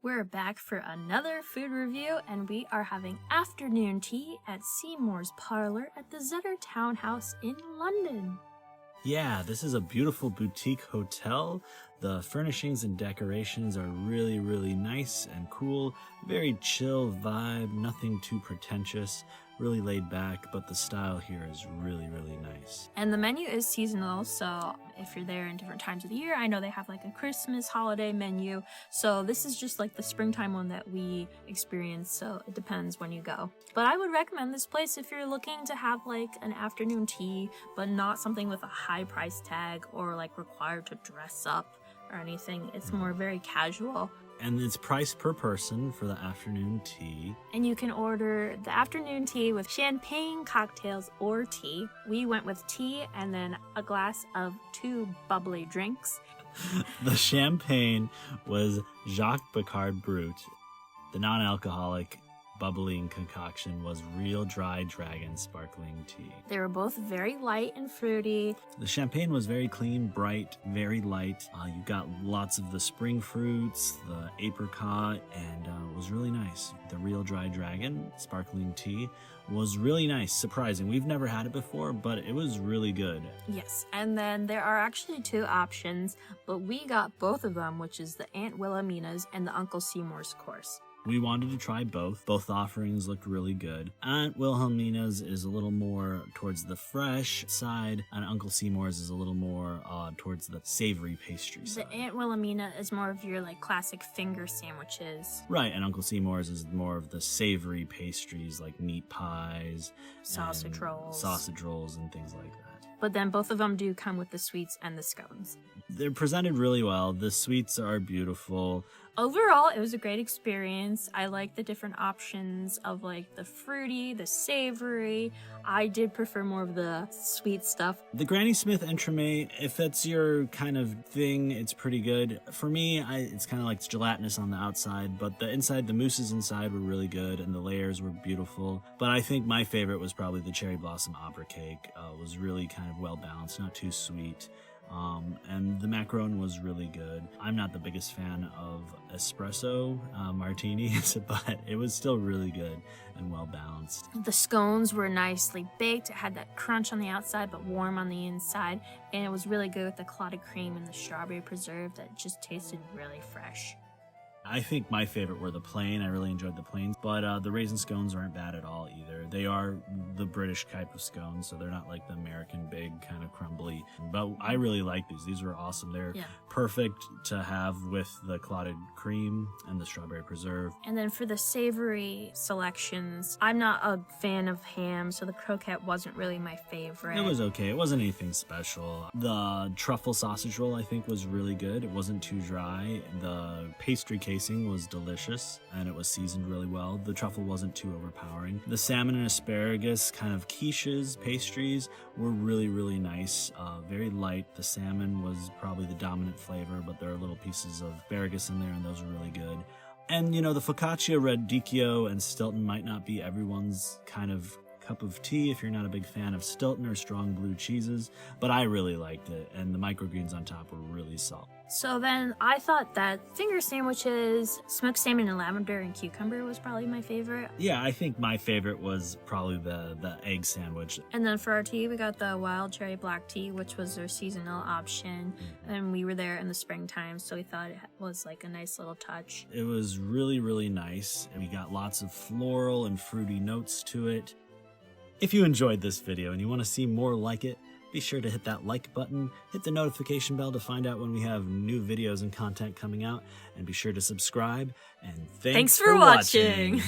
We're back for another food review, and we are having afternoon tea at Seymour's Parlour at the Zetter Townhouse in London. Yeah, this is a beautiful boutique hotel. The furnishings and decorations are really nice and cool. Very chill vibe, nothing too pretentious, really laid back, but the style here is really nice. And the menu is seasonal, so if you're there in different times of the year, I know they have like a Christmas holiday menu. So this is just like the springtime one that we experience, so it depends when you go. But I would recommend this place if you're looking to have like an afternoon tea, but not something with a high price tag or like required to dress up or anything. It's more very casual. And it's priced per person for the afternoon tea. And you can order the afternoon tea with champagne, cocktails, or tea. We went with tea and then a glass of 2 bubbly drinks. The champagne was Jacques Picard Brut. The non-alcoholic bubbling concoction was Real Dry Dragon Sparkling Tea. They were both very light and fruity. The champagne was very clean, bright, very light. You got lots of the spring fruits, the apricot, and it was really nice. The Real Dry Dragon Sparkling Tea was really nice, surprising. We've never had it before, but it was really good. Yes, and then there are actually 2 options, but we got both of them, which is the Aunt Wilhelmina's and the Uncle Seymour's course. We wanted to try both. Both offerings looked really good. Aunt Wilhelmina's is a little more towards the fresh side, and Uncle Seymour's is a little more towards the savory pastry side. The Aunt Wilhelmina is more of your like classic finger sandwiches. Right, and Uncle Seymour's is more of the savory pastries like meat pies, sausage rolls, and things like that. But then both of them do come with the sweets and the scones. They're presented really well. The sweets are beautiful. Overall, it was a great experience. I like the different options of like the fruity, the savory. I did prefer more of the sweet stuff. The Granny Smith entremet, if that's your kind of thing, it's pretty good. For me, it's kind of like gelatinous on the outside, but the inside, the mousses inside were really good and the layers were beautiful. But I think my favorite was probably the cherry blossom opera cake. It was really kind of well balanced, not too sweet. And the macaron was really good. I'm not the biggest fan of espresso martinis, but it was still really good and well balanced. The scones were nicely baked. It had that crunch on the outside but warm on the inside, and it was really good with the clotted cream and the strawberry preserve that just tasted really fresh. I think my favorite were the plain. I really enjoyed the plains, but the raisin scones aren't bad at all either. They are the British type of scones, so they're not like the American big kind of crumbly. But I really like these. These were awesome. They're perfect to have with the clotted cream and the strawberry preserve. And then for the savory selections, I'm not a fan of ham, so the croquette wasn't really my favorite. It was okay. It wasn't anything special. The truffle sausage roll I think was really good. It wasn't too dry. The pastry casing was delicious and it was seasoned really well. The truffle wasn't too overpowering. The salmon and asparagus kind of quiches, pastries were really nice. Very light. The salmon was probably the dominant flavor, but there are little pieces of asparagus in there and those were really good. And you know, the focaccia radicchio and Stilton might not be everyone's kind of cup of tea if you're not a big fan of Stilton or strong blue cheeses, but I really liked it, and the microgreens on top were really solid. So then I thought that finger sandwiches, smoked salmon and lavender and cucumber was probably my favorite. Yeah, I think my favorite was probably the egg sandwich. And then for our tea, we got the wild cherry black tea, which was their seasonal option. And we were there in the springtime, so we thought it was like a nice little touch. It was really nice, and we got lots of floral and fruity notes to it. If you enjoyed this video and you want to see more like it, be sure to hit that like button, hit the notification bell to find out when we have new videos and content coming out, and be sure to subscribe, and thanks for watching!